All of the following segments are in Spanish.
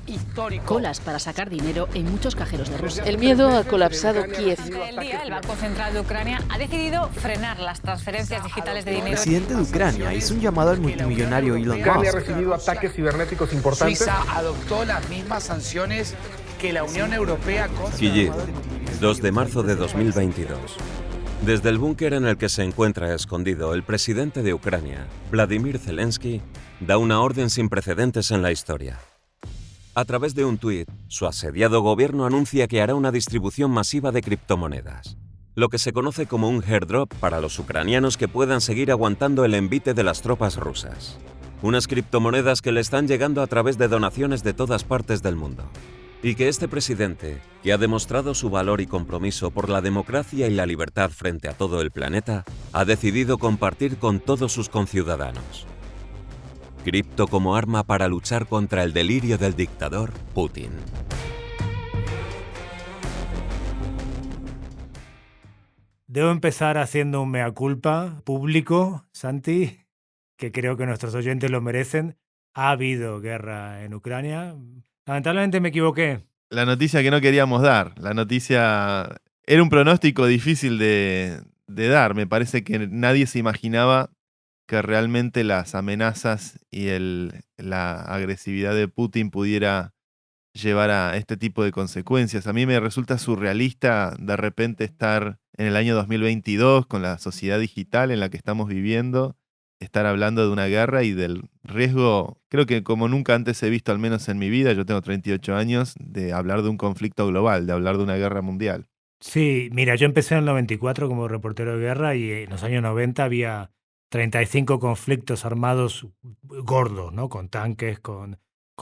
histórico. Colas para sacar dinero en muchos cajeros de Rusia. El miedo ha colapsado Kiev. El Banco Central de Ucrania ha decidido frenar las transferencias digitales de dinero. El presidente de Ucrania hizo un llamado al multimillonario Elon Ucrania ha Musk. recibido ataques cibernéticos importantes. Suiza adoptó las mismas sanciones que la Unión Europea contra... Kyiv, 2 de marzo de 2022. Desde el búnker en el que se encuentra escondido el presidente de Ucrania, Vladimir Zelensky, da una orden sin precedentes en la historia. A través de un tuit, su asediado gobierno anuncia que hará una distribución masiva de criptomonedas, lo que se conoce como un airdrop para los ucranianos que puedan seguir aguantando el envite de las tropas rusas. Unas criptomonedas que le están llegando a través de donaciones de todas partes del mundo. Y que este presidente, que ha demostrado su valor y compromiso por la democracia y la libertad frente a todo el planeta, ha decidido compartir con todos sus conciudadanos. Cripto como arma para luchar contra el delirio del dictador Putin. Debo empezar haciendo un mea culpa público, Santi, que creo que nuestros oyentes lo merecen. Ha habido guerra en Ucrania. Lamentablemente me equivoqué. La noticia que no queríamos dar. La noticia era un pronóstico difícil de dar. Me parece que nadie se imaginaba que realmente las amenazas y la agresividad de Putin pudiera llevar a este tipo de consecuencias. A mí me resulta surrealista de repente estar en el año 2022 con la sociedad digital en la que estamos viviendo, estar hablando de una guerra y del riesgo, creo que como nunca antes he visto, al menos en mi vida, yo tengo 38 años, de hablar de un conflicto global, de hablar de una guerra mundial. Sí, mira, yo empecé en el 94 como reportero de guerra y en los años 90 había 35 conflictos armados gordos, ¿no? Con tanques, con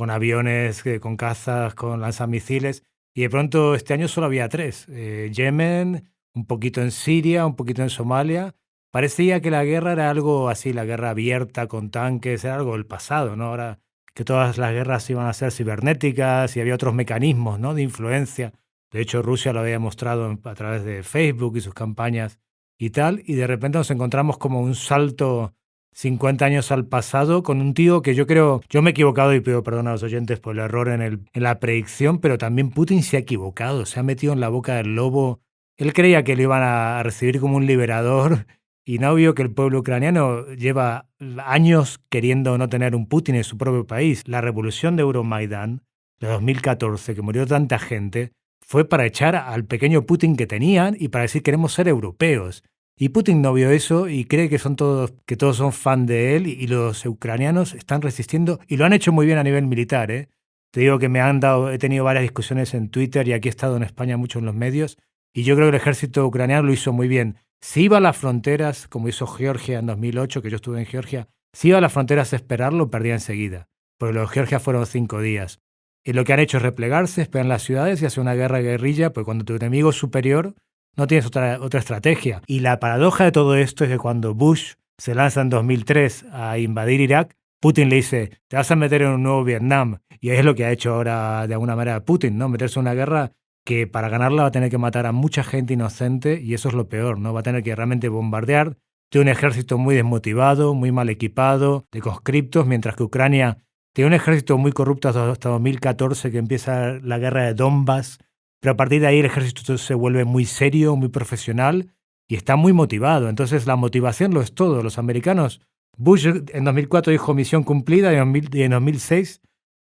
aviones, con cazas, con lanzamisiles. Y de pronto este año solo había 3. Yemen, un poquito en Siria, un poquito en Somalia. Parecía que la guerra era algo así, la guerra abierta con tanques, era algo del pasado, ¿no? Ahora que todas las guerras iban a ser cibernéticas y había otros mecanismos, ¿no? De influencia. De hecho, Rusia lo había mostrado a través de Facebook y sus campañas y tal, y de repente nos encontramos como un salto 50 años al pasado con un tío que yo creo, yo me he equivocado y pido perdón a los oyentes por el error en la predicción, pero también Putin se ha equivocado, se ha metido en la boca del lobo. Él creía que lo iban a recibir como un liberador y no vio que el pueblo ucraniano lleva años queriendo no tener un Putin en su propio país. La revolución de Euromaidán de 2014, que murió tanta gente, fue para echar al pequeño Putin que tenían y para decir queremos ser europeos. Y Putin no vio eso y cree que todos son fan de él y los ucranianos están resistiendo y lo han hecho muy bien a nivel militar, ¿eh? Te digo que he tenido varias discusiones en Twitter y aquí he estado en España mucho en los medios y yo creo que el ejército ucraniano lo hizo muy bien. Si iba a las fronteras, como hizo Georgia en 2008, que yo estuve en Georgia, si iba a las fronteras a esperarlo, perdía enseguida, porque los de Georgia fueron 5 días. Y lo que han hecho es replegarse, esperar en las ciudades y hacer una guerra guerrilla, porque cuando tu enemigo es superior, no tienes otra estrategia. Y la paradoja de todo esto es que cuando Bush se lanza en 2003 a invadir Irak, Putin le dice, te vas a meter en un nuevo Vietnam. Y es lo que ha hecho ahora de alguna manera Putin, ¿no? Meterse en una guerra que para ganarla va a tener que matar a mucha gente inocente y eso es lo peor, ¿no? Va a tener que realmente bombardear. Tiene un ejército muy desmotivado, muy mal equipado, de conscriptos, mientras que Ucrania tiene un ejército muy corrupto hasta 2014, que empieza la guerra de Donbass, pero a partir de ahí el ejército se vuelve muy serio, muy profesional y está muy motivado. Entonces la motivación lo es todo. Los americanos, Bush en 2004 dijo misión cumplida y en 2006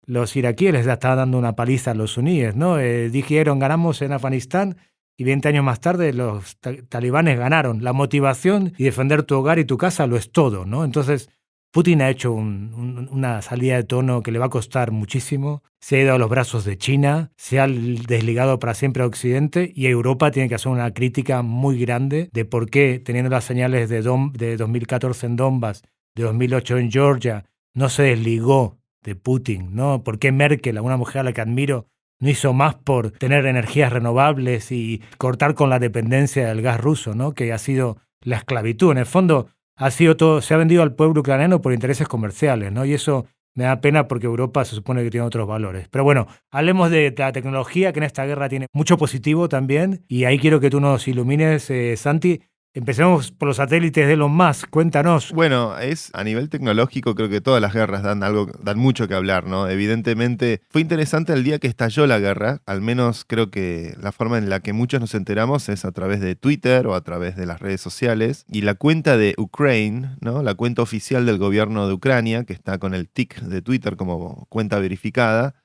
los iraquíes les estaban dando una paliza a los suníes, ¿no? Dijeron ganamos en Afganistán y 20 años más tarde los talibanes ganaron. La motivación y defender tu hogar y tu casa lo es todo, ¿no? Entonces Putin ha hecho una salida de tono que le va a costar muchísimo. Se ha ido a los brazos de China, se ha desligado para siempre a Occidente y Europa tiene que hacer una crítica muy grande de por qué, teniendo las señales de 2014 en Donbass, de 2008 en Georgia, no se desligó de Putin, ¿no? ¿Por qué Merkel, una mujer a la que admiro, no hizo más por tener energías renovables y cortar con la dependencia del gas ruso, ¿no? Que ha sido la esclavitud? En el fondo ha sido todo, se ha vendido al pueblo ucraniano por intereses comerciales, ¿no? Y eso me da pena porque Europa se supone que tiene otros valores. Pero bueno, hablemos de la tecnología, que en esta guerra tiene mucho positivo también, y ahí quiero que tú nos ilumines, Santi. Empecemos por los satélites de Elon Musk, cuéntanos. Bueno, a nivel tecnológico, creo que todas las guerras dan mucho que hablar, ¿no? Evidentemente, fue interesante el día que estalló la guerra, al menos creo que la forma en la que muchos nos enteramos es a través de Twitter o a través de las redes sociales, y la cuenta de Ukraine, ¿no? La cuenta oficial del gobierno de Ucrania, que está con el tick de Twitter como cuenta verificada,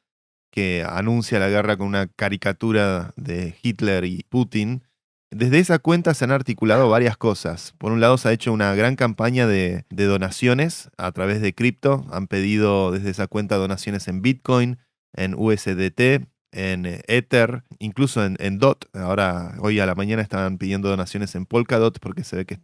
que anuncia la guerra con una caricatura de Hitler y Putin. Desde esa cuenta se han articulado varias cosas. Por un lado, se ha hecho una gran campaña de donaciones a través de cripto. Han pedido desde esa cuenta donaciones en Bitcoin, en USDT, en Ether, incluso en DOT. Hoy a la mañana estaban pidiendo donaciones en Polkadot porque se ve que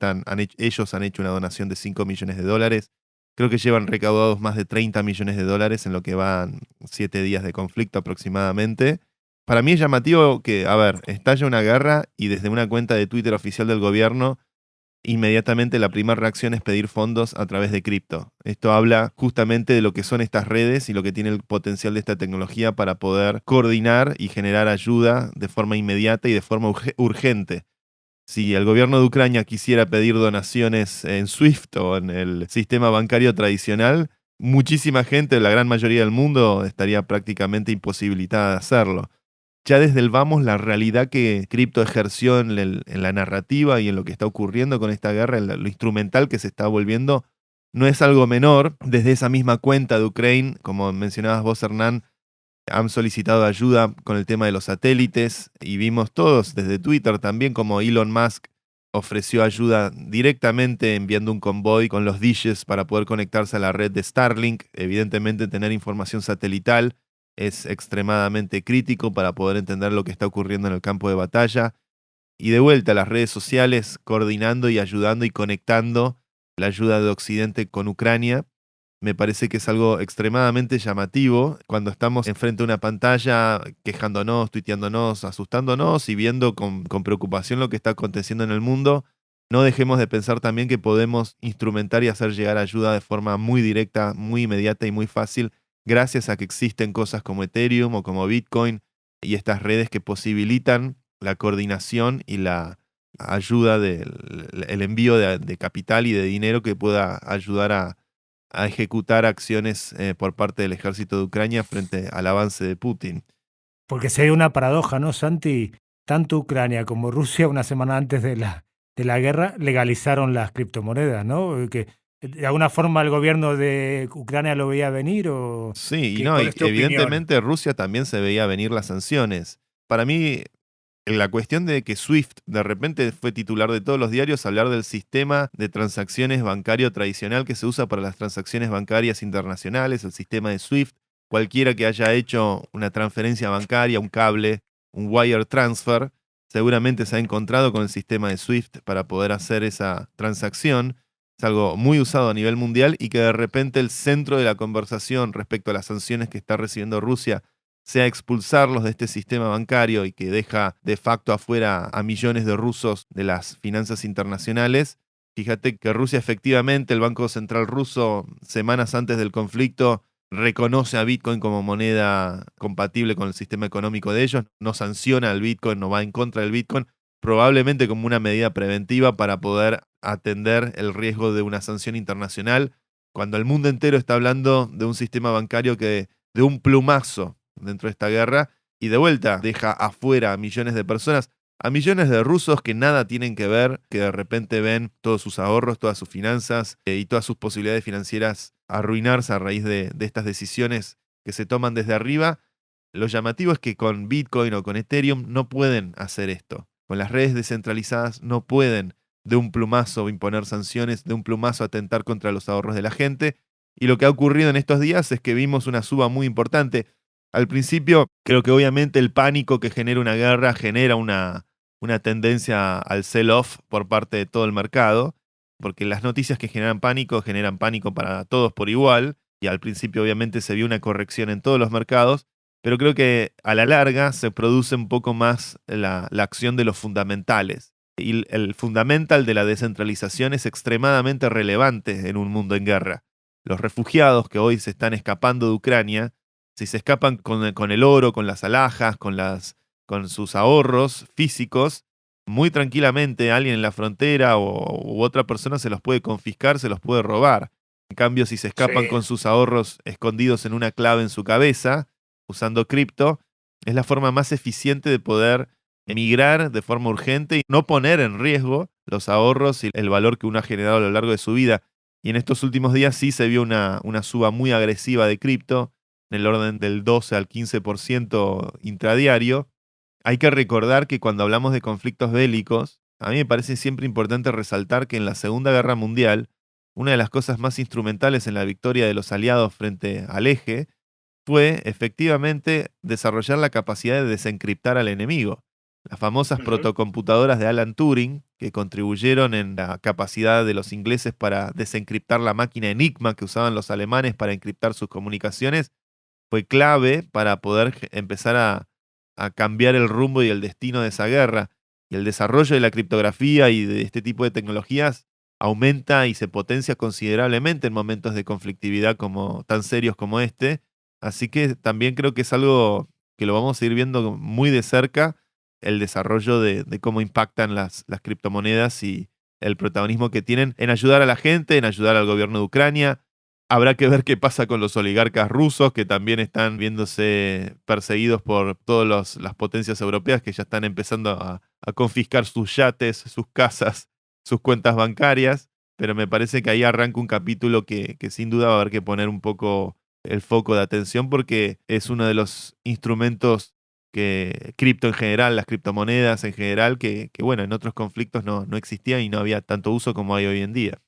ellos han hecho una donación de $5 millones. Creo que llevan recaudados más de $30 millones en lo que van 7 días de conflicto aproximadamente. Para mí es llamativo que, estalla una guerra y desde una cuenta de Twitter oficial del gobierno, inmediatamente la primera reacción es pedir fondos a través de cripto. Esto habla justamente de lo que son estas redes y lo que tiene el potencial de esta tecnología para poder coordinar y generar ayuda de forma inmediata y de forma urgente. Si el gobierno de Ucrania quisiera pedir donaciones en SWIFT o en el sistema bancario tradicional, muchísima gente, la gran mayoría del mundo, estaría prácticamente imposibilitada de hacerlo. Ya desde el vamos, la realidad que cripto ejerció en la narrativa y en lo que está ocurriendo con esta guerra, lo instrumental que se está volviendo, no es algo menor. Desde esa misma cuenta de Ucrania, como mencionabas vos, Hernán, han solicitado ayuda con el tema de los satélites y vimos todos desde Twitter también como Elon Musk ofreció ayuda directamente enviando un convoy con los dishes para poder conectarse a la red de Starlink. Evidentemente, tener información satelital es extremadamente crítico para poder entender lo que está ocurriendo en el campo de batalla. Y de vuelta, las redes sociales coordinando y ayudando y conectando la ayuda de Occidente con Ucrania. Me parece que es algo extremadamente llamativo cuando estamos enfrente de una pantalla quejándonos, tuiteándonos, asustándonos y viendo con preocupación lo que está aconteciendo en el mundo. No dejemos de pensar también que podemos instrumentar y hacer llegar ayuda de forma muy directa, muy inmediata y muy fácil, gracias a que existen cosas como Ethereum o como Bitcoin y estas redes que posibilitan la coordinación y la ayuda el envío de capital y de dinero que pueda ayudar a ejecutar acciones por parte del ejército de Ucrania frente al avance de Putin. Porque si hay una paradoja, ¿no, Santi? Tanto Ucrania como Rusia, una semana antes de la guerra, legalizaron las criptomonedas, ¿no? Que ¿de alguna forma el gobierno de Ucrania lo veía venir? O sí, y evidentemente Rusia también se veía venir las sanciones. Para mí, la cuestión de que SWIFT de repente fue titular de todos los diarios, hablar del sistema de transacciones bancario tradicional que se usa para las transacciones bancarias internacionales, el sistema de SWIFT. Cualquiera que haya hecho una transferencia bancaria, un cable, un wire transfer, seguramente se ha encontrado con el sistema de SWIFT para poder hacer esa transacción. Es algo muy usado a nivel mundial y que de repente el centro de la conversación respecto a las sanciones que está recibiendo Rusia sea expulsarlos de este sistema bancario y que deja de facto afuera a millones de rusos de las finanzas internacionales. Fíjate que Rusia efectivamente, el Banco Central ruso, semanas antes del conflicto, reconoce a Bitcoin como moneda compatible con el sistema económico de ellos, no sanciona al Bitcoin, no va en contra del Bitcoin, probablemente como una medida preventiva para poder atender el riesgo de una sanción internacional, cuando el mundo entero está hablando de un sistema bancario que de un plumazo dentro de esta guerra, y de vuelta deja afuera a millones de personas, a millones de rusos que nada tienen que ver, que de repente ven todos sus ahorros, todas sus finanzas y todas sus posibilidades financieras arruinarse a raíz de estas decisiones que se toman desde arriba. Lo llamativo es que con Bitcoin o con Ethereum no pueden hacer esto. Con las redes descentralizadas no pueden de un plumazo imponer sanciones, de un plumazo atentar contra los ahorros de la gente. Y lo que ha ocurrido en estos días es que vimos una suba muy importante. Al principio, creo que obviamente el pánico que genera una guerra genera una tendencia al sell-off por parte de todo el mercado, porque las noticias que generan pánico para todos por igual, y al principio obviamente se vio una corrección en todos los mercados, pero creo que a la larga se produce un poco más la acción de los fundamentales. Y el fundamental de la descentralización es extremadamente relevante en un mundo en guerra. Los refugiados que hoy se están escapando de Ucrania, si se escapan con el oro, con las alhajas, con sus ahorros físicos, muy tranquilamente alguien en la frontera u otra persona se los puede confiscar, se los puede robar. En cambio, si se escapan con sus ahorros escondidos en una clave en su cabeza, usando cripto, es la forma más eficiente de poder emigrar de forma urgente y no poner en riesgo los ahorros y el valor que uno ha generado a lo largo de su vida. Y en estos últimos días sí se vio una suba muy agresiva de cripto, en el orden del 12 al 15% intradiario. Hay que recordar que cuando hablamos de conflictos bélicos, a mí me parece siempre importante resaltar que en la Segunda Guerra Mundial, una de las cosas más instrumentales en la victoria de los aliados frente al eje fue efectivamente desarrollar la capacidad de desencriptar al enemigo. Las famosas protocomputadoras de Alan Turing, que contribuyeron en la capacidad de los ingleses para desencriptar la máquina Enigma que usaban los alemanes para encriptar sus comunicaciones, fue clave para poder empezar a cambiar el rumbo y el destino de esa guerra. Y el desarrollo de la criptografía y de este tipo de tecnologías aumenta y se potencia considerablemente en momentos de conflictividad tan serios como este. Así que también creo que es algo que lo vamos a ir viendo muy de cerca, el desarrollo de cómo impactan las criptomonedas y el protagonismo que tienen en ayudar a la gente, en ayudar al gobierno de Ucrania. Habrá que ver qué pasa con los oligarcas rusos, que también están viéndose perseguidos por todas las potencias europeas que ya están empezando a confiscar sus yates, sus casas, sus cuentas bancarias. Pero me parece que ahí arranca un capítulo que sin duda va a haber que poner un poco el foco de atención, porque es uno de los instrumentos que cripto en general, las criptomonedas en general, que bueno, en otros conflictos no existían y no había tanto uso como hay hoy en día.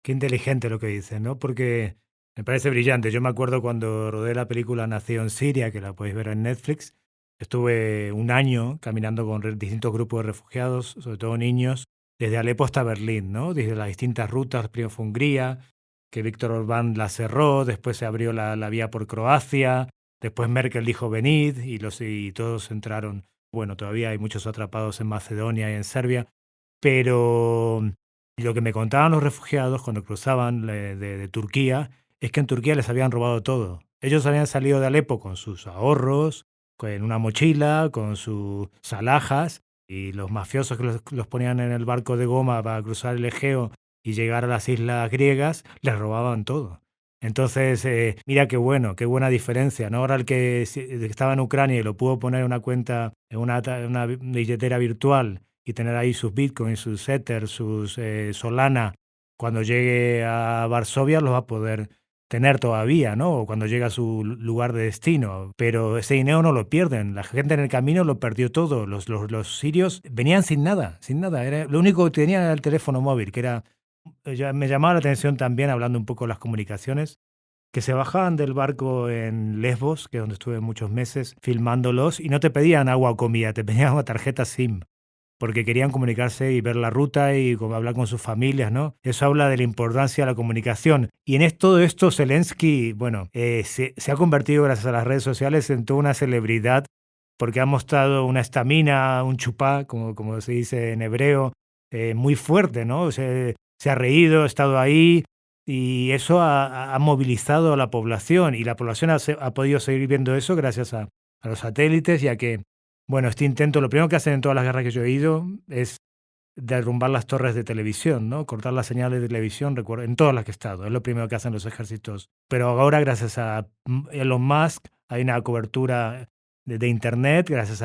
Qué inteligente lo que dices, ¿no? Porque me parece brillante. Yo me acuerdo cuando rodé la película Nación Siria, que la podéis ver en Netflix, estuve un año caminando con distintos grupos de refugiados, sobre todo niños, desde Alepo hasta Berlín, ¿no? Desde las distintas rutas, primero fue Hungría, que Víctor Orbán la cerró, después se abrió la vía por Croacia, después Merkel dijo venid y todos entraron. Bueno, todavía hay muchos atrapados en Macedonia y en Serbia, pero lo que me contaban los refugiados cuando cruzaban de Turquía es que en Turquía les habían robado todo. Ellos habían salido de Alepo con sus ahorros, en una mochila, con sus alhajas, y los mafiosos que los ponían en el barco de goma para cruzar el Egeo y llegar a las islas griegas, les robaban todo. Entonces, mira qué buena diferencia, ¿no? Ahora el que estaba en Ucrania y lo pudo poner en una cuenta, en una billetera virtual y tener ahí sus bitcoins, sus Ether, sus Solana, cuando llegue a Varsovia los va a poder tener todavía, ¿no? O cuando llegue a su lugar de destino. Pero ese dinero no lo pierden. La gente en el camino lo perdió todo. Los sirios venían sin nada. Lo único que tenían era el teléfono móvil, que era... Me llamaba la atención también, hablando un poco de las comunicaciones, que se bajaban del barco en Lesbos, que es donde estuve muchos meses, filmándolos, y no te pedían agua o comida, te pedían una tarjeta SIM, porque querían comunicarse y ver la ruta y hablar con sus familias, ¿no? Eso habla de la importancia de la comunicación. Y en todo esto, Zelensky, bueno, se ha convertido, gracias a las redes sociales, en toda una celebridad, porque ha mostrado una estamina, un chupá, como se dice en hebreo, muy fuerte, ¿no? Se ha reído, ha estado ahí, y eso ha movilizado a la población, y la población ha podido seguir viendo eso gracias a los satélites, ya que, bueno, este intento, lo primero que hacen en todas las guerras que yo he ido es derrumbar las torres de televisión, ¿no? Cortar las señales de televisión, recuerdo, en todas las que he estado, es lo primero que hacen los ejércitos. Pero ahora, gracias a Elon Musk, hay una cobertura de Internet, gracias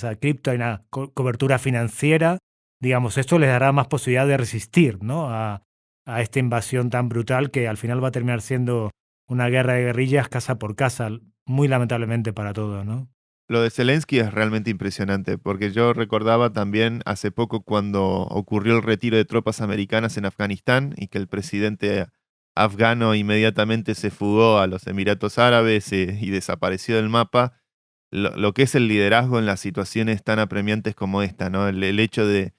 a cripto hay una cobertura financiera. Digamos, esto les dará más posibilidad de resistir, ¿no? a esta invasión tan brutal que al final va a terminar siendo una guerra de guerrillas casa por casa, muy lamentablemente para todos, ¿no? Lo de Zelensky es realmente impresionante, porque yo recordaba también hace poco cuando ocurrió el retiro de tropas americanas en Afganistán y que el presidente afgano inmediatamente se fugó a los Emiratos Árabes y desapareció del mapa. Lo que es el liderazgo en las situaciones tan apremiantes como esta, ¿no? El hecho de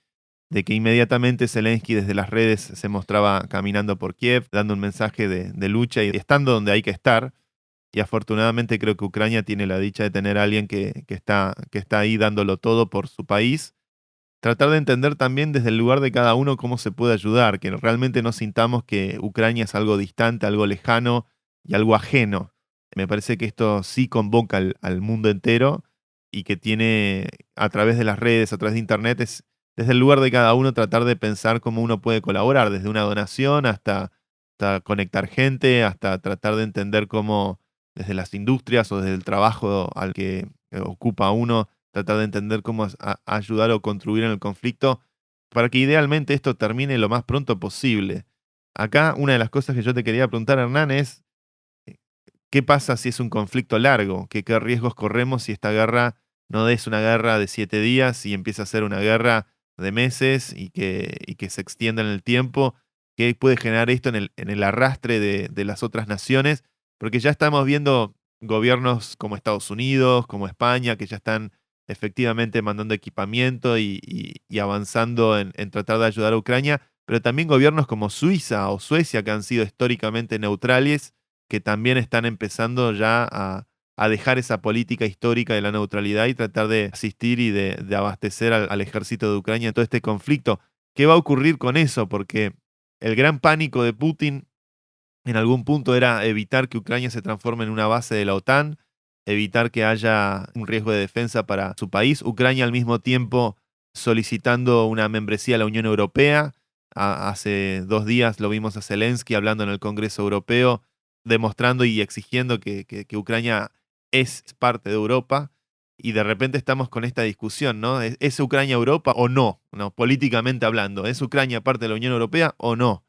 que inmediatamente Zelensky desde las redes se mostraba caminando por Kiev, dando un mensaje de lucha y estando donde hay que estar. Y afortunadamente creo que Ucrania tiene la dicha de tener a alguien que está ahí dándolo todo por su país. Tratar de entender también desde el lugar de cada uno cómo se puede ayudar, que realmente no sintamos que Ucrania es algo distante, algo lejano y algo ajeno. Me parece que esto sí convoca al mundo entero y que tiene a través de las redes, a través de Internet, es desde el lugar de cada uno tratar de pensar cómo uno puede colaborar, desde una donación hasta conectar gente, hasta tratar de entender cómo desde las industrias o desde el trabajo al que ocupa uno, tratar de entender cómo ayudar o contribuir en el conflicto para que idealmente esto termine lo más pronto posible. Acá una de las cosas que yo te quería preguntar, Hernán, es ¿qué pasa si es un conflicto largo? ¿Qué riesgos corremos si esta guerra no es una guerra de 7 días y empieza a ser una guerra de meses y que se extienda en el tiempo? ¿Qué puede generar esto en el arrastre de las otras naciones? Porque ya estamos viendo gobiernos como Estados Unidos, como España, que ya están efectivamente mandando equipamiento y avanzando en tratar de ayudar a Ucrania, pero también gobiernos como Suiza o Suecia, que han sido históricamente neutrales, que también están empezando ya a dejar esa política histórica de la neutralidad y tratar de asistir y de abastecer al ejército de Ucrania en todo este conflicto. ¿Qué va a ocurrir con eso? Porque el gran pánico de Putin en algún punto era evitar que Ucrania se transforme en una base de la OTAN, evitar que haya un riesgo de defensa para su país. Ucrania al mismo tiempo solicitando una membresía a la Unión Europea. Hace 2 días lo vimos a Zelensky hablando en el Congreso Europeo, demostrando y exigiendo que Ucrania es parte de Europa. Y de repente estamos con esta discusión, ¿no? ¿Es Ucrania Europa o no? Políticamente hablando, ¿es Ucrania parte de la Unión Europea o no?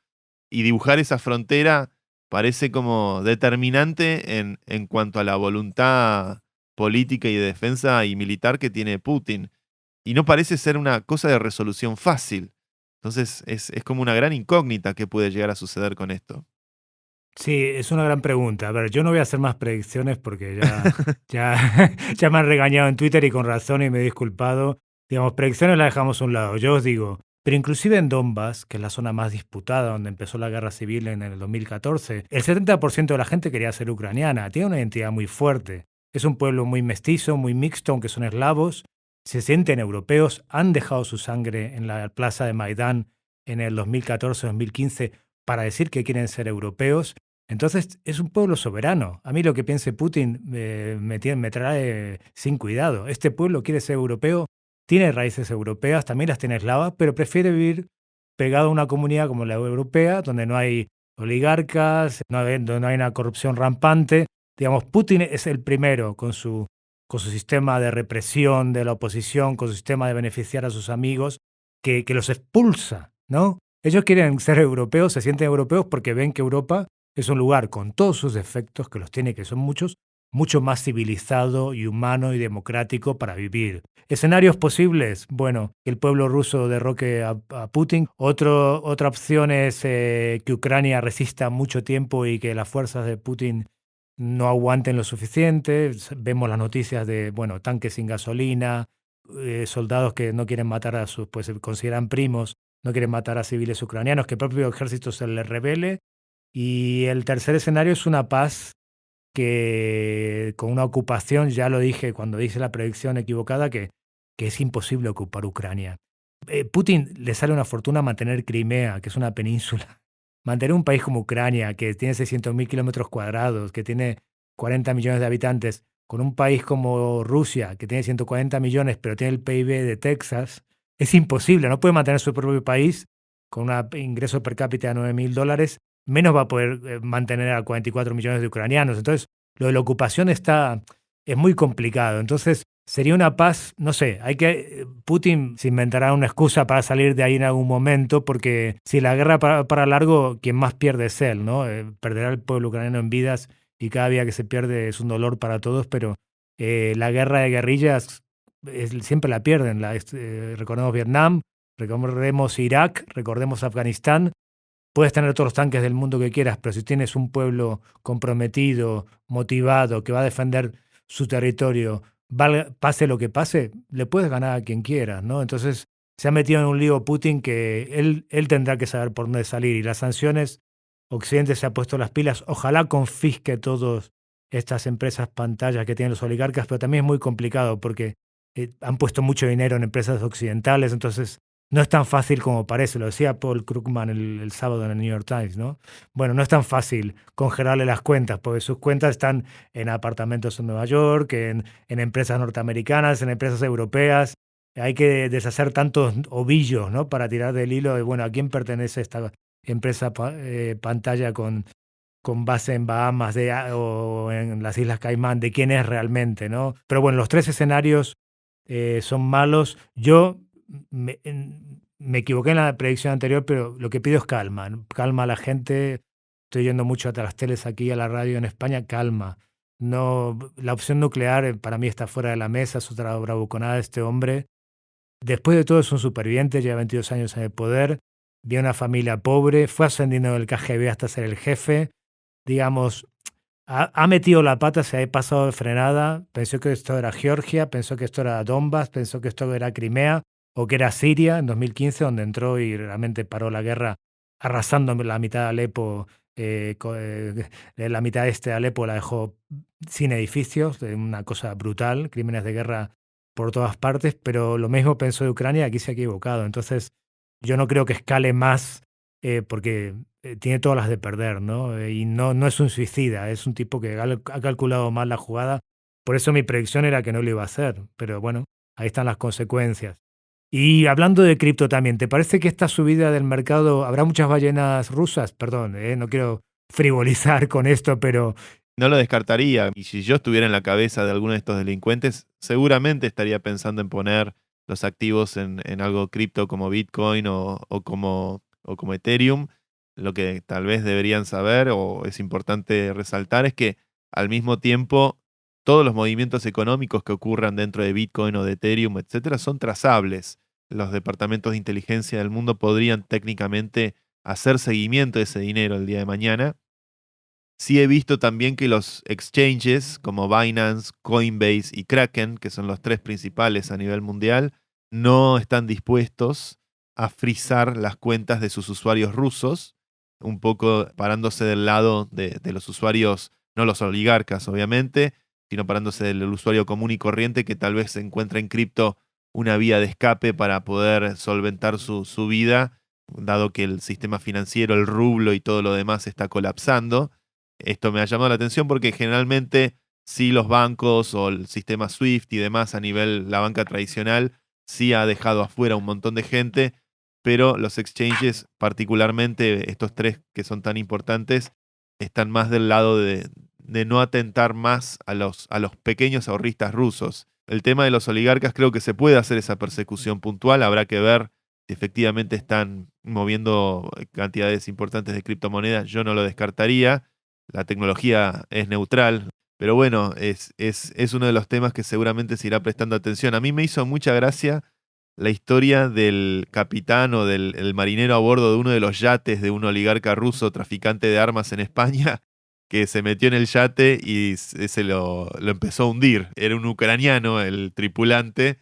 Y dibujar esa frontera parece como determinante en cuanto a la voluntad política y de defensa y militar que tiene Putin. Y no parece ser una cosa de resolución fácil. Entonces es como una gran incógnita que puede llegar a suceder con esto. Sí, es una gran pregunta. A ver, yo no voy a hacer más predicciones porque ya me han regañado en Twitter y con razón y me he disculpado. Digamos, predicciones las dejamos a un lado. Yo os digo, pero inclusive en Donbass, que es la zona más disputada, donde empezó la guerra civil en el 2014, el 70% de la gente quería ser ucraniana. Tiene una identidad muy fuerte. Es un pueblo muy mestizo, muy mixto, aunque son eslavos. Se sienten europeos, han dejado su sangre en la plaza de Maidán en el 2014-2015 para decir que quieren ser europeos. Entonces es un pueblo soberano. A mí lo que piense Putin me trae sin cuidado. Este pueblo quiere ser europeo, tiene raíces europeas, también las tiene eslavas, pero prefiere vivir pegado a una comunidad como la europea, donde no hay oligarcas, donde no hay una corrupción rampante. Digamos, Putin es el primero con su sistema de represión de la oposición, con su sistema de beneficiar a sus amigos, que los expulsa, ¿no? Ellos quieren ser europeos, se sienten europeos porque ven que Europa es un lugar con todos sus defectos, que los tiene, que son muchos, mucho más civilizado y humano y democrático para vivir. ¿Escenarios posibles? Bueno, que el pueblo ruso derroque a Putin. Otra opción es que Ucrania resista mucho tiempo y que las fuerzas de Putin no aguanten lo suficiente. Vemos las noticias de, tanques sin gasolina, soldados que no quieren matar a sus, pues se consideran primos, no quieren matar a civiles ucranianos, que el propio ejército se les rebele. Y el tercer escenario es una paz que con una ocupación, ya lo dije cuando hice la predicción equivocada, que es imposible ocupar Ucrania. Putin le sale una fortuna mantener Crimea, que es una península. Mantener un país como Ucrania, que tiene 600.000 kilómetros cuadrados, que tiene 40 millones de habitantes, con un país como Rusia, que tiene 140 millones, pero tiene el PIB de Texas, es imposible. No puede mantener su propio país con un ingreso per cápita de $9.000, menos va a poder mantener a 44 millones de ucranianos. Entonces, lo de la ocupación es muy complicado. Entonces, sería una paz, no sé, Putin se inventará una excusa para salir de ahí en algún momento, porque si la guerra para largo, quien más pierde es él, ¿no? Perderá el pueblo ucraniano en vidas y cada día que se pierde es un dolor para todos, pero la guerra de guerrillas siempre la pierden. Recordemos Vietnam, recordemos Irak, recordemos Afganistán. Puedes tener todos los tanques del mundo que quieras, pero si tienes un pueblo comprometido, motivado, que va a defender su territorio, pase lo que pase, le puedes ganar a quien quieras, ¿no? Entonces se ha metido en un lío Putin que él tendrá que saber por dónde salir. Y las sanciones, Occidente se ha puesto las pilas. Ojalá confisque todas estas empresas pantallas que tienen los oligarcas, pero también es muy complicado porque han puesto mucho dinero en empresas occidentales, entonces no es tan fácil como parece. Lo decía Paul Krugman el sábado en el New York Times, ¿no? Bueno, no es tan fácil congelarle las cuentas, porque sus cuentas están en apartamentos en Nueva York, en empresas norteamericanas, en empresas europeas. Hay que deshacer tantos ovillos, ¿no? Para tirar del hilo de, bueno, ¿a quién pertenece esta empresa pantalla con base en Bahamas o en las Islas Caimán? ¿De quién es realmente, no? Pero bueno, los tres escenarios son malos. Yo me equivoqué en la predicción anterior, pero lo que pido es calma. Calma a la gente. Estoy yendo mucho a las teles aquí, a la radio en España. Calma. No, la opción nuclear para mí está fuera de la mesa. Es otra bravuconada de este hombre. Después de todo es un superviviente, lleva 22 años en el poder. Viene una familia pobre. Fue ascendiendo del KGB hasta ser el jefe. Digamos, ha metido la pata, se ha pasado de frenada. Pensó que esto era Georgia, pensó que esto era Donbass, pensó que esto era Crimea o que era Siria en 2015, donde entró y realmente paró la guerra, arrasando la mitad de Alepo. La mitad este de Alepo la dejó sin edificios, una cosa brutal, crímenes de guerra por todas partes, pero lo mismo pensó de Ucrania, aquí se ha equivocado. Entonces, yo no creo que escale más porque tiene todas las de perder, ¿no? Y no es un suicida, es un tipo que ha calculado mal la jugada. Por eso mi predicción era que no lo iba a hacer, pero bueno, ahí están las consecuencias. Y hablando de cripto también, ¿te parece que esta subida del mercado, habrá muchas ballenas rusas? Perdón, no quiero frivolizar con esto, pero... No lo descartaría. Y si yo estuviera en la cabeza de alguno de estos delincuentes, seguramente estaría pensando en poner los activos en algo cripto como Bitcoin o como Ethereum. Lo que tal vez deberían saber o es importante resaltar es que al mismo tiempo todos los movimientos económicos que ocurran dentro de Bitcoin o de Ethereum, etcétera, son trazables. Los departamentos de inteligencia del mundo podrían técnicamente hacer seguimiento de ese dinero el día de mañana. Sí he visto también que los exchanges como Binance, Coinbase y Kraken, que son los tres principales a nivel mundial, no están dispuestos a frizar las cuentas de sus usuarios rusos, un poco parándose del lado de los usuarios, no los oligarcas obviamente, sino parándose del usuario común y corriente que tal vez se encuentra en cripto una vía de escape para poder solventar su vida, dado que el sistema financiero, el rublo y todo lo demás está colapsando. Esto me ha llamado la atención porque generalmente sí los bancos o el sistema SWIFT y demás a nivel la banca tradicional sí ha dejado afuera un montón de gente, pero los exchanges, particularmente estos tres que son tan importantes, están más del lado de no atentar más a los pequeños ahorristas rusos. El tema de los oligarcas creo que se puede hacer esa persecución puntual, habrá que ver si efectivamente están moviendo cantidades importantes de criptomonedas, yo no lo descartaría. La tecnología es neutral, pero bueno, es uno de los temas que seguramente se irá prestando atención. A mí me hizo mucha gracia la historia del capitán o del marinero a bordo de uno de los yates de un oligarca ruso traficante de armas en España, que se metió en el yate y se lo empezó a hundir. Era un ucraniano, el tripulante,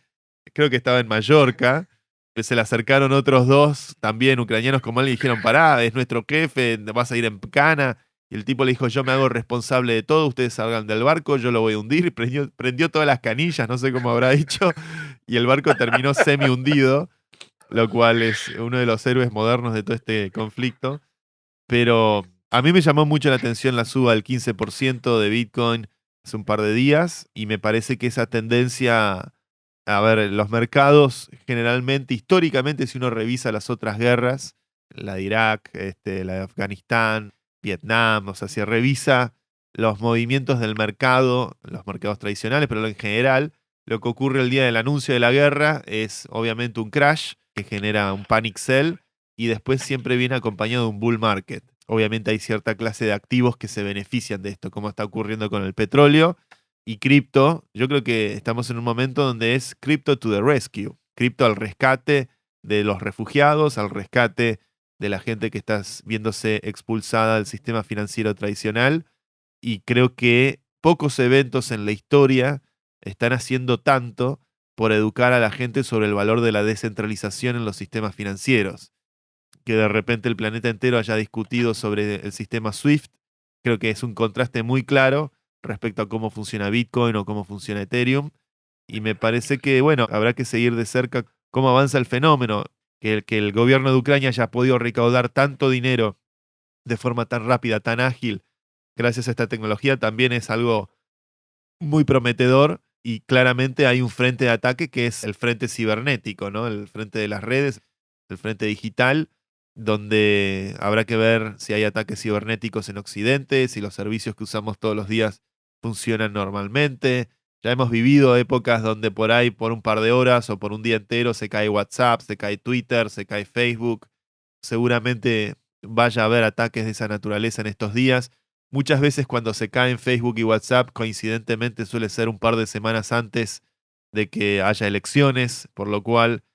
creo que estaba en Mallorca. Se le acercaron otros dos, también ucranianos como él, y dijeron, pará, es nuestro jefe, vas a ir en cana. Y el tipo le dijo, yo me hago responsable de todo, ustedes salgan del barco, yo lo voy a hundir. Prendió todas las canillas, no sé cómo habrá dicho, y el barco terminó semi hundido, lo cual es uno de los héroes modernos de todo este conflicto. Pero a mí me llamó mucho la atención la suba del 15% de Bitcoin hace un par de días, y me parece que esa tendencia, a ver, los mercados generalmente, históricamente, si uno revisa las otras guerras, la de Irak, la de Afganistán, Vietnam, o sea, si revisa los movimientos del mercado, los mercados tradicionales, pero en general, lo que ocurre el día del anuncio de la guerra es obviamente un crash que genera un panic sell y después siempre viene acompañado de un bull market. Obviamente hay cierta clase de activos que se benefician de esto, como está ocurriendo con el petróleo y cripto. Yo creo que estamos en un momento donde es crypto to the rescue, cripto al rescate de los refugiados, al rescate de la gente que está viéndose expulsada del sistema financiero tradicional, y creo que pocos eventos en la historia están haciendo tanto por educar a la gente sobre el valor de la descentralización en los sistemas financieros. Que de repente el planeta entero haya discutido sobre el sistema SWIFT, creo que es un contraste muy claro respecto a cómo funciona Bitcoin o cómo funciona Ethereum, y me parece que, bueno, habrá que seguir de cerca cómo avanza el fenómeno. que el gobierno de Ucrania haya podido recaudar tanto dinero de forma tan rápida, tan ágil, gracias a esta tecnología, también es algo muy prometedor. Y claramente hay un frente de ataque que es el frente cibernético, ¿no? El frente de las redes, el frente digital, donde habrá que ver si hay ataques cibernéticos en Occidente, si los servicios que usamos todos los días funcionan normalmente. Ya hemos vivido épocas donde por ahí, por un par de horas o por un día entero, se cae WhatsApp, se cae Twitter, se cae Facebook. Seguramente vaya a haber ataques de esa naturaleza en estos días. Muchas veces cuando se caen Facebook y WhatsApp, coincidentemente suele ser un par de semanas antes de que haya elecciones, por lo cual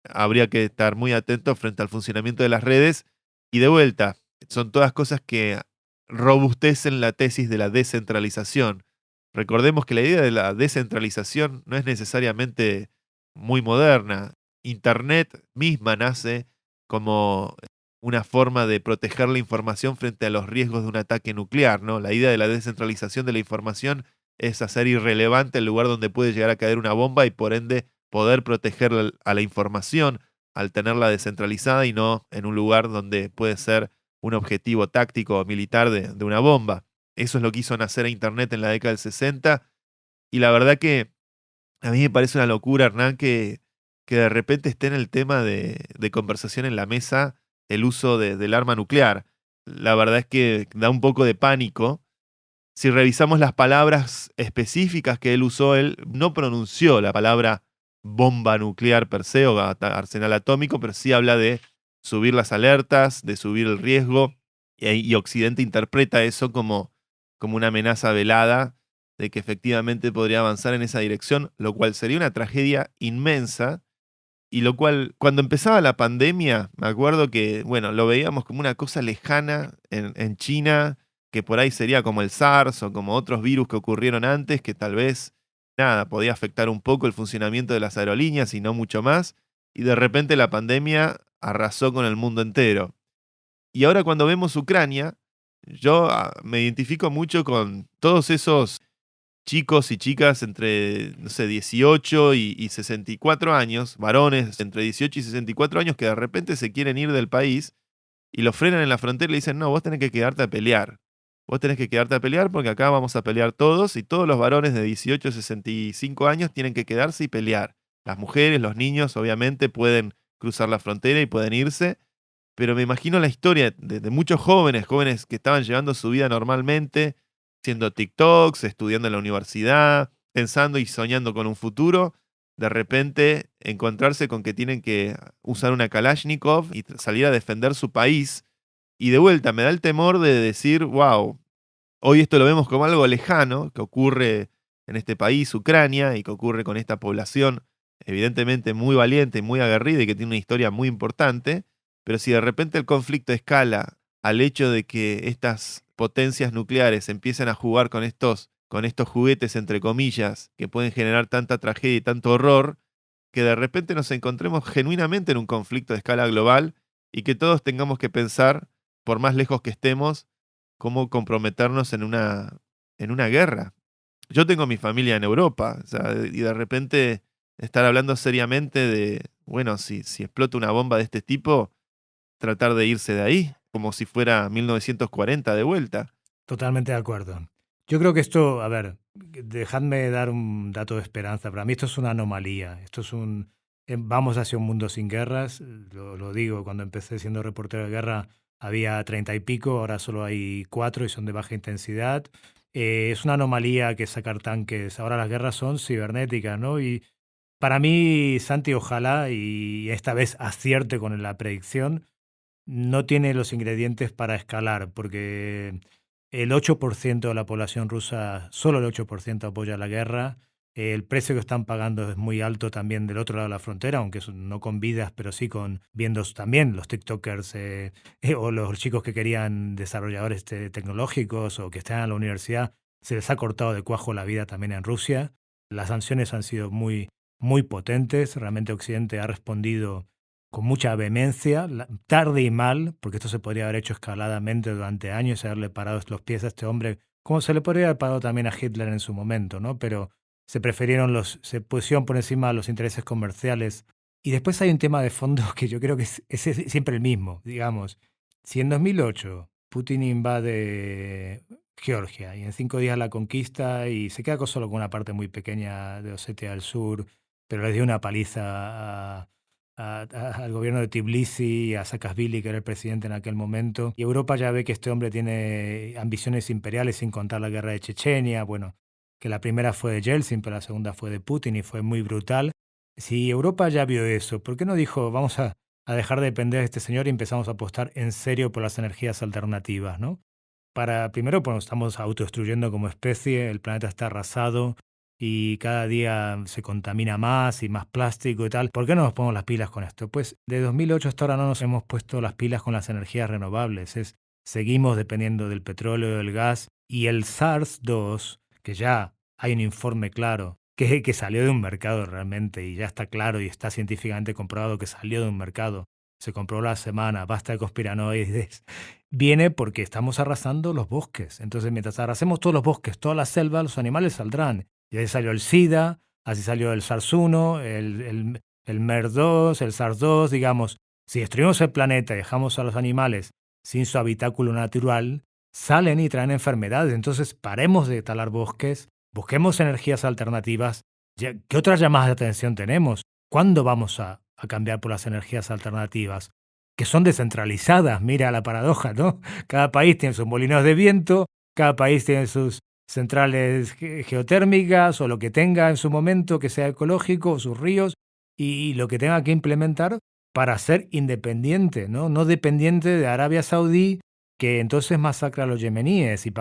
habría que estar muy atentos frente al funcionamiento de las redes. Y de vuelta, son todas cosas que robustecen la tesis de la descentralización. Recordemos que la idea de la descentralización no es necesariamente muy moderna. Internet misma nace como una forma de proteger la información frente a los riesgos de un ataque nuclear, ¿no? La idea de la descentralización de la información es hacer irrelevante el lugar donde puede llegar a caer una bomba y por ende poder proteger a la información al tenerla descentralizada y no en un lugar donde puede ser un objetivo táctico o militar de una bomba. Eso es lo que hizo nacer a Internet en la década del 60 y la verdad que a mí me parece una locura, Hernán, que de repente esté en el tema de conversación en la mesa el uso del arma nuclear. La verdad es que da un poco de pánico. Si revisamos las palabras específicas que él usó, él no pronunció la palabra bomba nuclear per se o arsenal atómico, pero sí habla de subir las alertas, de subir el riesgo, y Occidente interpreta eso como una amenaza velada de que efectivamente podría avanzar en esa dirección, lo cual sería una tragedia inmensa. Y lo cual, cuando empezaba la pandemia, me acuerdo que, bueno, lo veíamos como una cosa lejana en China, que por ahí sería como el SARS o como otros virus que ocurrieron antes, que tal vez, nada, podía afectar un poco el funcionamiento de las aerolíneas y no mucho más. Y de repente la pandemia arrasó con el mundo entero. Y ahora cuando vemos Ucrania, yo me identifico mucho con todos esos chicos y chicas entre, no sé, 18 y 64 años, varones entre 18 y 64 años que de repente se quieren ir del país y los frenan en la frontera y le dicen, no, vos tenés que quedarte a pelear. Vos tenés que quedarte a pelear porque acá vamos a pelear todos y todos los varones de 18 a 65 años tienen que quedarse y pelear. Las mujeres, los niños, obviamente pueden cruzar la frontera y pueden irse, pero me imagino la historia de muchos jóvenes que estaban llevando su vida normalmente, haciendo TikToks, estudiando en la universidad, pensando y soñando con un futuro, de repente encontrarse con que tienen que usar una Kalashnikov y salir a defender su país. Y de vuelta me da el temor de decir, wow, hoy esto lo vemos como algo lejano, que ocurre en este país, Ucrania, y que ocurre con esta población evidentemente muy valiente, muy aguerrida y que tiene una historia muy importante, pero si de repente el conflicto escala al hecho de que estas potencias nucleares empiezan a jugar con estos juguetes, entre comillas, que pueden generar tanta tragedia y tanto horror, que de repente nos encontremos genuinamente en un conflicto de escala global y que todos tengamos que pensar, por más lejos que estemos, cómo comprometernos en una guerra. Yo tengo mi familia en Europa, o sea, y de repente estar hablando seriamente de, bueno, si explota una bomba de este tipo, tratar de irse de ahí, como si fuera 1940 de vuelta. Totalmente de acuerdo. Yo creo que esto, a ver, dejadme dar un dato de esperanza. Para mí esto es una anomalía. Esto es vamos hacia un mundo sin guerras. Lo digo, cuando empecé siendo reportero de guerra había 30 y pico, ahora solo hay 4 y son de baja intensidad. Es una anomalía que sacar tanques. Ahora las guerras son cibernéticas, ¿no? Y para mí, Santi, ojalá, y esta vez acierte con la predicción, no tiene los ingredientes para escalar, porque el 8% de la población rusa, solo el 8% apoya la guerra. El precio que están pagando es muy alto también del otro lado de la frontera, aunque no con vidas, pero sí viendo también los TikTokers o los chicos que querían desarrolladores tecnológicos o que están en la universidad. Se les ha cortado de cuajo la vida también en Rusia. Las sanciones han sido muy, muy potentes. Realmente Occidente ha respondido con mucha vehemencia, tarde y mal, porque esto se podría haber hecho escaladamente durante años y haberle parado los pies a este hombre, como se le podría haber parado también a Hitler en su momento, ¿no? Pero se pusieron por encima de los intereses comerciales Y después hay un tema de fondo que yo creo que es siempre el mismo, digamos. Si en 2008 Putin invade Georgia y en 5 días la conquista y se queda solo con una parte muy pequeña de Osetia del Sur, pero le dio una paliza al gobierno de Tbilisi y a Saakashvili, que era el presidente en aquel momento. Y Europa ya ve que este hombre tiene ambiciones imperiales, sin contar la guerra de Chechenia. Bueno, que la primera fue de Yeltsin, pero la segunda fue de Putin y fue muy brutal. Si Europa ya vio eso, ¿por qué no dijo vamos a dejar de depender de este señor y empezamos a apostar en serio por las energías alternativas, ¿no? Primero, pues estamos autodestruyendo como especie, el planeta está arrasado y cada día se contamina más y más plástico y tal. ¿Por qué no nos ponemos las pilas con esto? Pues de 2008 hasta ahora no nos hemos puesto las pilas con las energías renovables. Seguimos dependiendo del petróleo, del gas y el SARS-2, que ya hay un informe claro, que salió de un mercado realmente y ya está claro y está científicamente comprobado que salió de un mercado. Se comprobó la semana, basta de conspiranoides. Viene porque estamos arrasando los bosques. Entonces, mientras arrasemos todos los bosques, toda la selva, los animales saldrán. Y ahí salió el SIDA, así salió el SARS-1, el MERS-2, el SARS-2, digamos. Si destruimos el planeta y dejamos a los animales sin su habitáculo natural, salen y traen enfermedades. Entonces, paremos de talar bosques, busquemos energías alternativas. ¿Qué otras llamadas de atención tenemos? ¿Cuándo vamos a cambiar por las energías alternativas? Que son descentralizadas, mira la paradoja, ¿no? Cada país tiene sus molinos de viento, cada país tiene sus centrales geotérmicas o lo que tenga en su momento que sea ecológico, sus ríos, y lo que tenga que implementar para ser independiente, ¿no? No dependiente de Arabia Saudí, que entonces masacra a los yemeníes y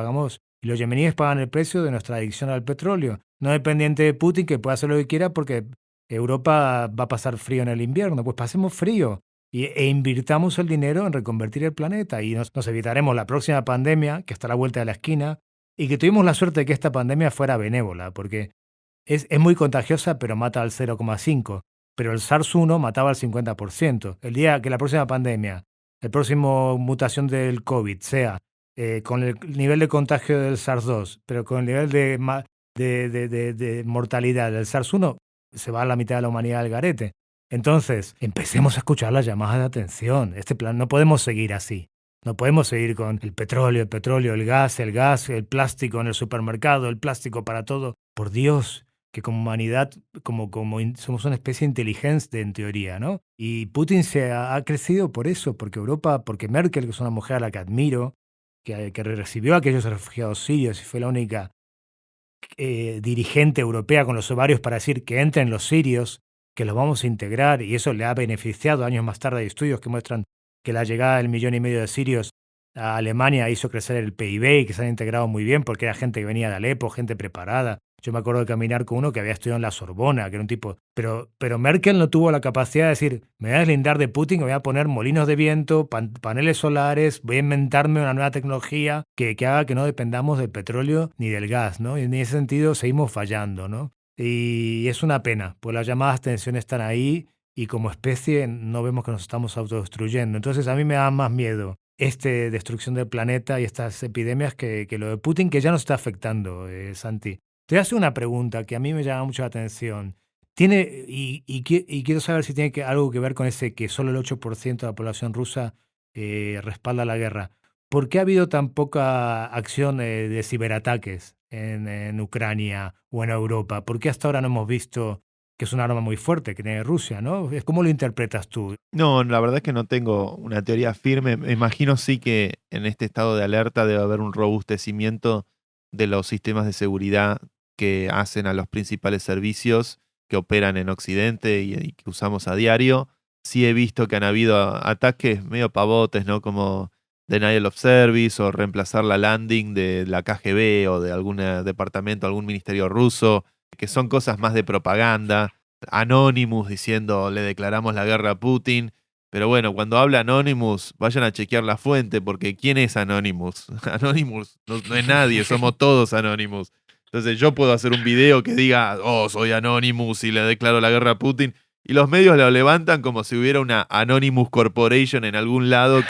los yemeníes pagan el precio de nuestra adicción al petróleo. No dependiente de Putin, que puede hacer lo que quiera porque Europa va a pasar frío en el invierno. Pues pasemos frío e invirtamos el dinero en reconvertir el planeta y nos evitaremos la próxima pandemia, que está a la vuelta de la esquina, y que tuvimos la suerte de que esta pandemia fuera benévola, porque es muy contagiosa, pero mata al 0,5%. Pero el SARS-1 mataba al 50%. El día que la próxima pandemia, la próxima mutación del COVID sea con el nivel de contagio del SARS-2, pero con el nivel de mortalidad del SARS-1, se va a la mitad de la humanidad al garete. Entonces, empecemos a escuchar las llamadas de atención. Este plan no podemos seguir así. No podemos seguir con el petróleo, el gas, el plástico en el supermercado, el plástico para todo. Por Dios, que como humanidad, somos una especie inteligente en teoría, ¿no? Y Putin se ha crecido por eso, porque Merkel, que es una mujer a la que admiro, que recibió a aquellos refugiados sirios y fue la única dirigente europea con los ovarios para decir que entren los sirios, que los vamos a integrar, y eso le ha beneficiado. Años más tarde hay estudios que muestran que la llegada del 1,5 millones de sirios a Alemania hizo crecer el PIB y que se han integrado muy bien porque era gente que venía de Alepo, gente preparada. Yo me acuerdo de caminar con uno que había estudiado en la Sorbona, que era un tipo... Pero Merkel no tuvo la capacidad de decir, me voy a deslindar de Putin, me voy a poner molinos de viento, paneles solares, voy a inventarme una nueva tecnología que haga que no dependamos del petróleo ni del gas, ¿no? Y en ese sentido seguimos fallando, ¿no? Y es una pena, pues las llamadas de atención están ahí y como especie no vemos que nos estamos autodestruyendo. Entonces a mí me da más miedo destrucción del planeta y estas epidemias que lo de Putin, que ya nos está afectando, Santi. Te hace una pregunta que a mí me llama mucho la atención. Y quiero saber si tiene algo que ver con ese que solo el 8% de la población rusa respalda la guerra. ¿Por qué ha habido tan poca acción de ciberataques en Ucrania o en Europa? ¿Por qué hasta ahora no hemos visto que es un arma muy fuerte que tiene Rusia, ¿no? ¿Cómo lo interpretas tú? No, la verdad es que no tengo una teoría firme. Me imagino sí que en este estado de alerta debe haber un robustecimiento de los sistemas de seguridad que hacen a los principales servicios que operan en Occidente y que usamos a diario. Sí he visto que han habido ataques medio pavotes, ¿no? Como denial of service o reemplazar la landing de la KGB o de algún departamento, algún ministerio ruso, que son cosas más de propaganda. Anonymous diciendo le declaramos la guerra a Putin. Pero bueno, cuando habla Anonymous, vayan a chequear la fuente, porque ¿quién es Anonymous? Anonymous no es nadie, somos todos Anonymous. Entonces yo puedo hacer un video que diga, soy Anonymous y le declaro la guerra a Putin, y los medios lo levantan como si hubiera una Anonymous Corporation en algún lado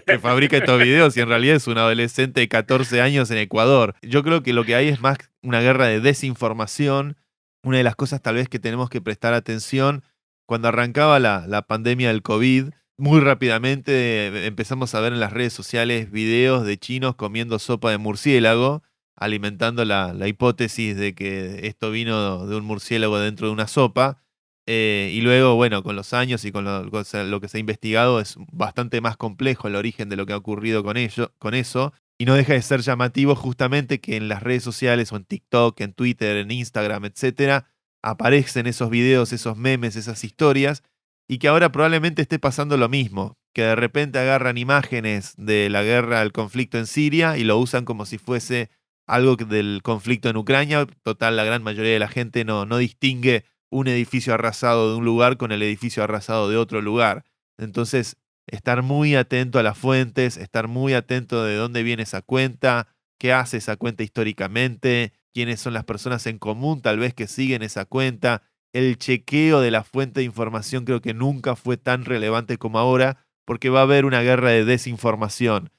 que fabrica estos videos, y en realidad es un adolescente de 14 años en Ecuador. Yo creo que lo que hay es más una guerra de desinformación. Una de las cosas tal vez que tenemos que prestar atención cuando arrancaba la pandemia del COVID, muy rápidamente empezamos a ver en las redes sociales videos de chinos comiendo sopa de murciélago, alimentando la hipótesis de que esto vino de un murciélago dentro de una sopa. Y luego, bueno, con los años y con lo que se ha investigado, es bastante más complejo el origen de lo que ha ocurrido con eso. Y no deja de ser llamativo justamente que en las redes sociales, o en TikTok, en Twitter, en Instagram, etcétera, aparecen esos videos, esos memes, esas historias, y que ahora probablemente esté pasando lo mismo, que de repente agarran imágenes de la guerra, el conflicto en Siria, y lo usan como si fuese algo del conflicto en Ucrania. Total, la gran mayoría de la gente no distingue un edificio arrasado de un lugar con el edificio arrasado de otro lugar. Entonces, estar muy atento a las fuentes, estar muy atento de dónde viene esa cuenta, qué hace esa cuenta históricamente, quiénes son las personas en común tal vez que siguen esa cuenta. El chequeo de la fuente de información creo que nunca fue tan relevante como ahora, porque va a haber una guerra de desinformación.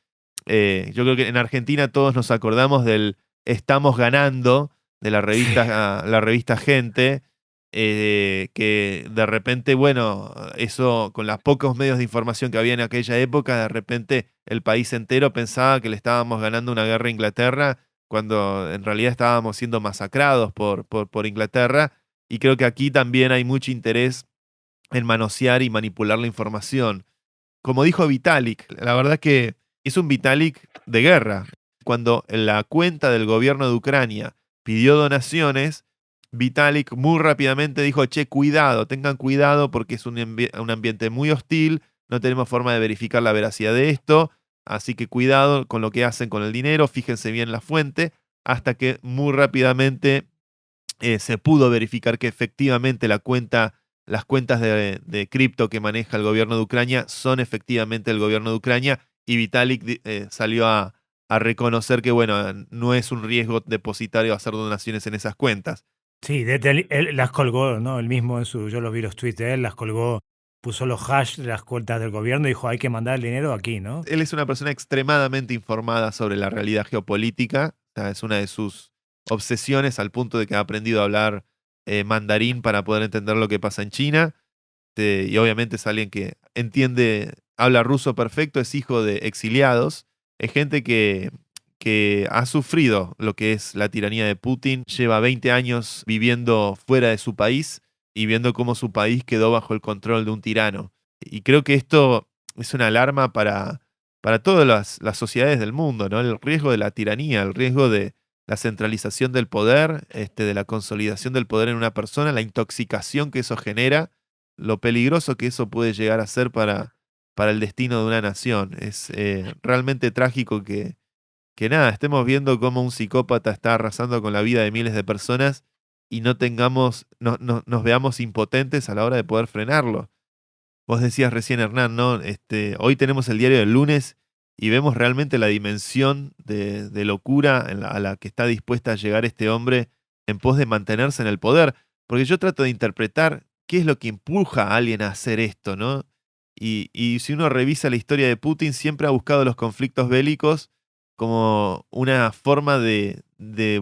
Yo creo que en Argentina todos nos acordamos del Estamos Ganando, de la revista Gente, que de repente, bueno, eso con los pocos medios de información que había en aquella época, de repente el país entero pensaba que le estábamos ganando una guerra a Inglaterra, cuando en realidad estábamos siendo masacrados por Inglaterra. Y creo que aquí también hay mucho interés en manosear y manipular la información. Como dijo Vitalik, la verdad que es un Vitalik de guerra. Cuando la cuenta del gobierno de Ucrania pidió donaciones, Vitalik muy rápidamente dijo, che, cuidado, tengan cuidado porque es un ambiente muy hostil, no tenemos forma de verificar la veracidad de esto, así que cuidado con lo que hacen con el dinero, fíjense bien la fuente, hasta que muy rápidamente se pudo verificar que efectivamente las cuentas de cripto que maneja el gobierno de Ucrania son efectivamente el gobierno de Ucrania, y Vitalik salió a reconocer que, bueno, no es un riesgo depositario hacer donaciones en esas cuentas. Sí, él las colgó, ¿no? Él mismo yo lo vi los tweets de él, las colgó, puso los hash de las cuentas del gobierno y dijo, hay que mandar el dinero aquí, ¿no? Él es una persona extremadamente informada sobre la realidad geopolítica. O sea, es una de sus obsesiones, al punto de que ha aprendido a hablar mandarín para poder entender lo que pasa en China. Y obviamente es alguien que habla ruso perfecto, es hijo de exiliados, es gente que ha sufrido lo que es la tiranía de Putin, lleva 20 años viviendo fuera de su país y viendo cómo su país quedó bajo el control de un tirano. Y creo que esto es una alarma para todas las sociedades del mundo, ¿no? El riesgo de la tiranía, el riesgo de la centralización del poder, de la consolidación del poder en una persona, la intoxicación que eso genera, lo peligroso que eso puede llegar a ser para el destino de una nación. Es realmente trágico que nada, estemos viendo cómo un psicópata está arrasando con la vida de miles de personas y nos veamos impotentes a la hora de poder frenarlo. Vos decías recién, Hernán, ¿no? Hoy tenemos el diario del lunes y vemos realmente la dimensión de locura a la que está dispuesta a llegar este hombre en pos de mantenerse en el poder. Porque yo trato de interpretar qué es lo que empuja a alguien a hacer esto, ¿no? Y si uno revisa la historia de Putin, siempre ha buscado los conflictos bélicos como una forma de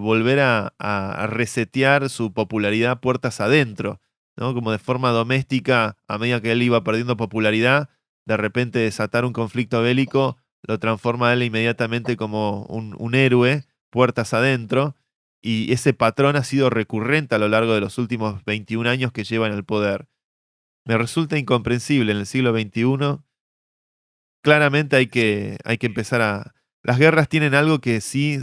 volver a resetear su popularidad puertas adentro, ¿no? Como de forma doméstica, a medida que él iba perdiendo popularidad, de repente desatar un conflicto bélico lo transforma a él inmediatamente como un héroe, puertas adentro, y ese patrón ha sido recurrente a lo largo de los últimos 21 años que lleva en el poder. Me resulta incomprensible en el siglo XXI. Claramente hay que empezar. Las guerras tienen algo que sí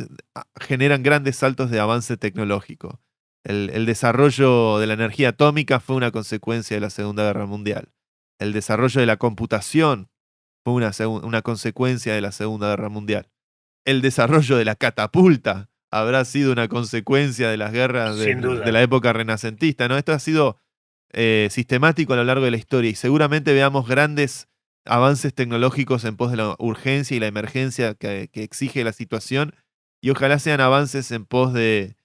generan grandes saltos de avance tecnológico. El desarrollo de la energía atómica fue una consecuencia de la Segunda Guerra Mundial. El desarrollo de la computación fue una consecuencia de la Segunda Guerra Mundial. El desarrollo de la catapulta habrá sido una consecuencia de las guerras de la época renacentista, ¿no? Esto ha sido sistemático a lo largo de la historia, y seguramente veamos grandes avances tecnológicos en pos de la urgencia y la emergencia que exige la situación, y ojalá sean avances en pos de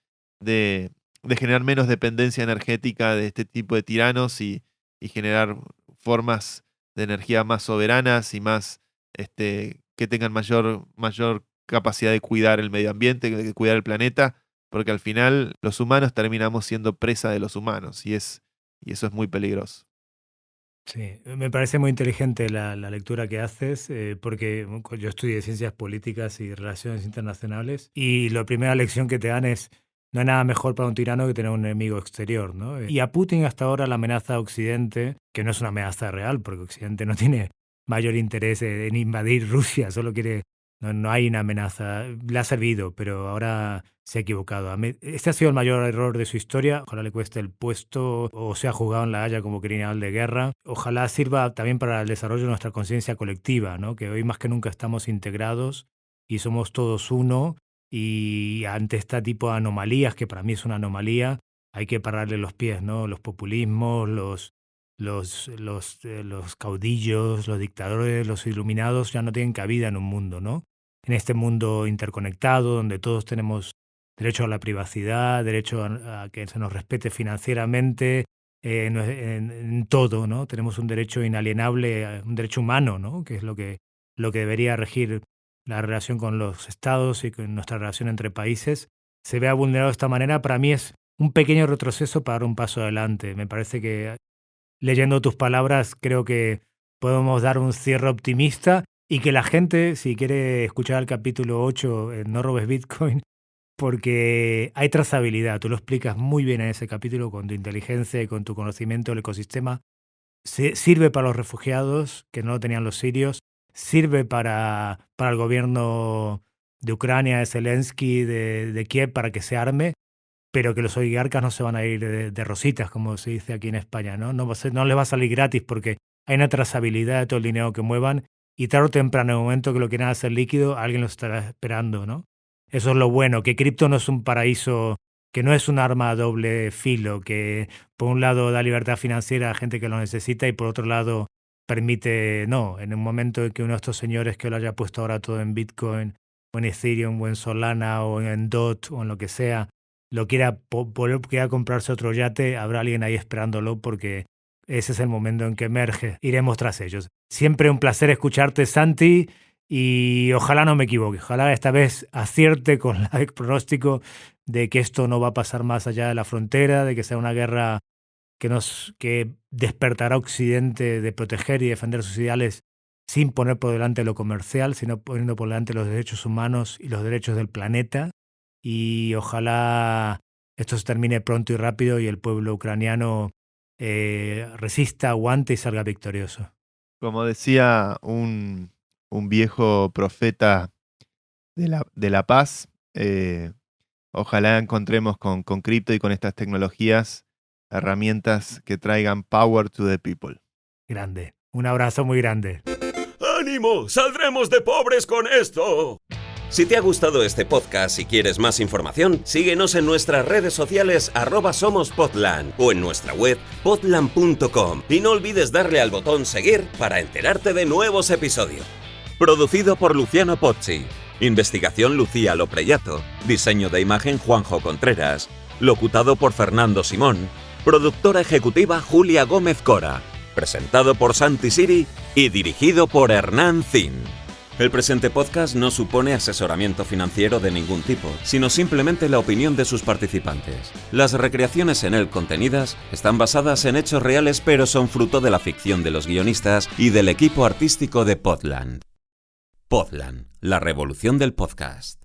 generar menos dependencia energética de este tipo de tiranos y generar formas de energía más soberanas y más que tengan mayor capacidad de cuidar el medio ambiente, de cuidar el planeta, porque al final los humanos terminamos siendo presa de los humanos, y eso es muy peligroso. Sí, me parece muy inteligente la lectura que haces, porque yo estudié Ciencias Políticas y Relaciones Internacionales, y la primera lección que te dan es: no hay nada mejor para un tirano que tener un enemigo exterior, ¿no? Y a Putin hasta ahora la amenaza a Occidente, que no es una amenaza real, porque Occidente no tiene mayor interés en invadir Rusia, solo quiere... No hay una amenaza, le ha servido, pero ahora se ha equivocado. Este ha sido el mayor error de su historia. Ojalá le cueste el puesto o sea juzgado en La Haya como criminal de guerra. Ojalá sirva también para el desarrollo de nuestra conciencia colectiva, ¿no? Que hoy más que nunca estamos integrados y somos todos uno, y ante este tipo de anomalías, que para mí es una anomalía, hay que pararle los pies, ¿no? Los populismos, los caudillos, los dictadores, los iluminados ya no tienen cabida en un mundo, ¿no? En este mundo interconectado, donde todos tenemos derecho a la privacidad, derecho a que se nos respete financieramente, en todo, ¿no? Tenemos un derecho inalienable, un derecho humano, ¿no? Que es lo que debería regir la relación con los estados y con nuestra relación entre países. Se vea vulnerado de esta manera, para mí es un pequeño retroceso para dar un paso adelante. Me parece que, leyendo tus palabras, creo que podemos dar un cierre optimista, y que la gente, si quiere escuchar el capítulo 8, No robes Bitcoin, porque hay trazabilidad. Tú lo explicas muy bien en ese capítulo, con tu inteligencia y con tu conocimiento del ecosistema. Sirve para los refugiados, que no lo tenían los sirios. Sirve para el gobierno de Ucrania, de Zelensky, de Kiev, para que se arme, pero que los oligarcas no se van a ir de rositas, como se dice aquí en España, ¿no? No les va a salir gratis, porque hay una trazabilidad de todo el dinero que muevan, y tarde o temprano, en el momento que lo quieran hacer líquido, alguien lo estará esperando, ¿no? Eso es lo bueno, que cripto no es un paraíso, que no es un arma a doble filo, que por un lado da libertad financiera a gente que lo necesita y por otro lado permite, no, en un momento en que uno de estos señores que lo haya puesto ahora todo en Bitcoin o en Ethereum o en Solana o en DOT o en lo que sea, lo quiera comprarse otro yate, habrá alguien ahí esperándolo, porque ese es el momento en que emerge. Iremos tras ellos. Siempre un placer escucharte, Santi, y ojalá no me equivoque. Ojalá esta vez acierte con el pronóstico de que esto no va a pasar más allá de la frontera, de que sea una guerra que despertará a Occidente de proteger y defender sus ideales sin poner por delante lo comercial, sino poniendo por delante los derechos humanos y los derechos del planeta. Y ojalá esto se termine pronto y rápido y el pueblo ucraniano resista, aguante y salga victorioso. Como decía un viejo profeta de la paz, ojalá encontremos con cripto y con estas tecnologías herramientas que traigan power to the people. Grande. Un abrazo muy grande. ¡Ánimo! ¡Saldremos de pobres con esto! Si te ha gustado este podcast y quieres más información, síguenos en nuestras redes sociales @somospodland o en nuestra web podland.com, y no olvides darle al botón seguir para enterarte de nuevos episodios. Producido por Luciano Pozzi. Investigación Lucía Lopreyato. Diseño de imagen Juanjo Contreras. Locutado por Fernando Simón. Productora ejecutiva Julia Gómez Cora. Presentado por Santi Siri y dirigido por Hernán Zin. El presente podcast no supone asesoramiento financiero de ningún tipo, sino simplemente la opinión de sus participantes. Las recreaciones en él contenidas están basadas en hechos reales, pero son fruto de la ficción de los guionistas y del equipo artístico de Podland. Podland, la revolución del podcast.